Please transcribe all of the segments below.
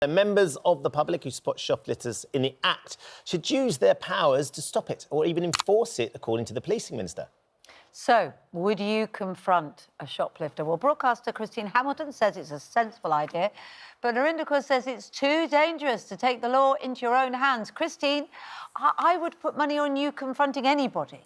Members of the public who spot shoplifters in the act should use their powers to stop it or even enforce it, according to the policing minister. So, would you confront a shoplifter? Well, broadcaster Christine Hamilton says it's a sensible idea, but Narendra says it's too dangerous to take the law into your own hands. Christine, I would put money on you confronting anybody.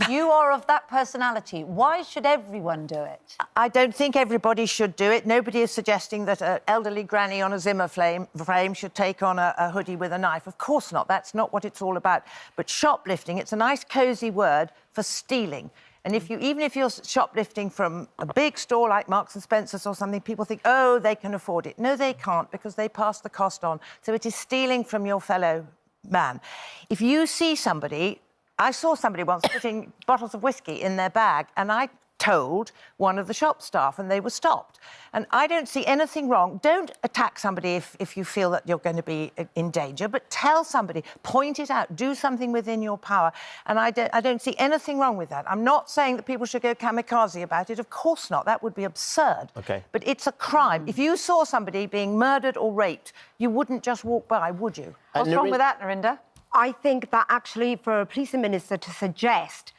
You are of that personality. Why should everyone do it? I don't think everybody should do it. Nobody is suggesting that an elderly granny on a Zimmer frame should take on a hoodie with a knife. Of course not. That's not what it's all about. But shoplifting, it's a nice, cosy word for stealing. And even if you're shoplifting from a big store like Marks and Spencer's or something, people think, oh, they can afford it. No, they can't, because they pass the cost on. So it is stealing from your fellow man. If you see somebody... I saw somebody once putting bottles of whiskey in their bag, and I told one of the shop staff, and they were stopped. And I don't see anything wrong. Don't attack somebody if you feel that you're going to be in danger, but tell somebody, point it out, do something within your power. And I don't see anything wrong with that. I'm not saying that people should go kamikaze about it. Of course not. That would be absurd. OK. But it's a crime. If you saw somebody being murdered or raped, you wouldn't just walk by, would you? What's wrong with that, Narendra? I think that actually for a police minister to suggest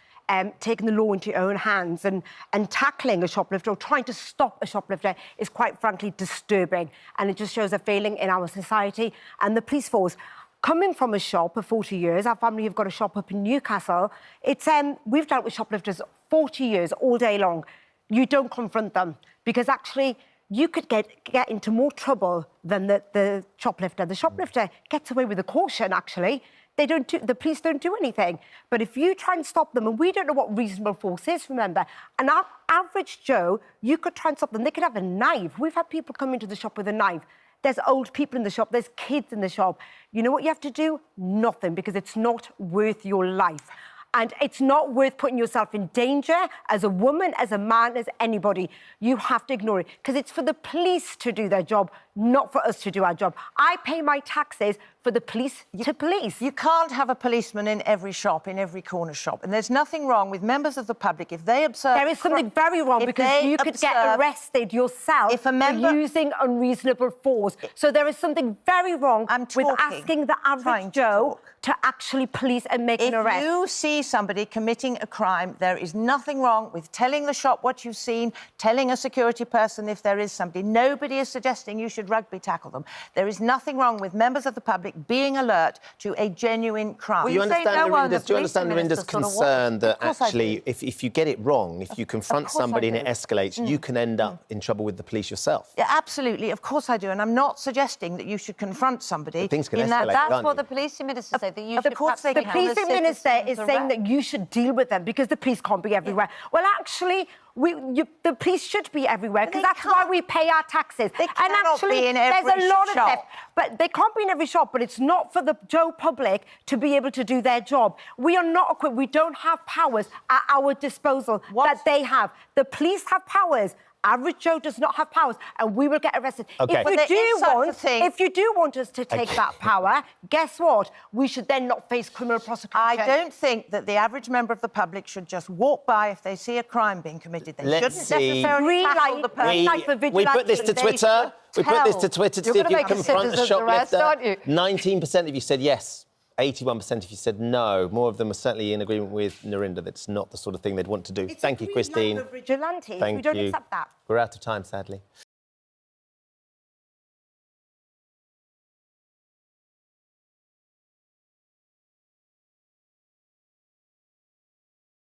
taking the law into your own hands and tackling a shoplifter or trying to stop a shoplifter is quite frankly disturbing, and it just shows a failing in our society and the police force. Coming from a shop for 40 years, our family have got a shop up in Newcastle. It's we've dealt with shoplifters 40 years, all day long. You don't confront them because actually you could get into more trouble than the shoplifter. The shoplifter gets away with a caution, actually. The police don't do anything. But if you try and stop them, and we don't know what reasonable force is, remember, an average Joe, you could try and stop them. They could have a knife. We've had people come into the shop with a knife. There's old people in the shop. There's kids in the shop. You know what you have to do? Nothing, because it's not worth your life. And it's not worth putting yourself in danger as a woman, as a man, as anybody. You have to ignore it, because it's for the police to do their job, not for us to do our job. I pay my taxes for the police to police. You can't have a policeman in every shop, in every corner shop. And there's nothing wrong with members of the public if they observe... There is something very wrong, because you could get arrested yourself for using unreasonable force. So there is something very wrong with asking the average Joe to actually police and make an arrest. If you see somebody committing a crime, there is nothing wrong with telling the shop what you've seen, telling a security person if there is somebody. Nobody is suggesting you should rugby tackle them. There is nothing wrong with members of the public being alert to a genuine crime. Do you understand Narendra's concern that actually, if you get it wrong, if you confront somebody and it escalates, you can end up in trouble with the police yourself? Yeah, absolutely. Of course I do. And I'm not suggesting that you should confront somebody. Things can escalate, That's what the policing minister said, that you should... Of course, the policing minister is saying that you should deal with them because the police can't be everywhere. Well, actually, the police should be everywhere, because that's why we pay our taxes. They cannot be in every there's a lot shop. of theft, but they can't be in every shop. But it's not for the Joe public to be able to do their job. We are not equipped. We don't have powers at our disposal that they have. The police have powers. Average Joe does not have powers, and we will get arrested. Okay. If you do want us to take that power, guess what? We should then not face criminal prosecution. I don't think that the average member of the public should just walk by if they see a crime being committed. They shouldn't necessarily tackle the person. We put this to Twitter. We put this to Twitter to see if you confront a shoplifter. 19% of you said yes. 81% of you said no. More of them are certainly in agreement with Narendra. That's not the sort of thing they'd want to do. Thank you, Christine. Vigilantes. Thank we don't you. accept that. We're out of time, sadly.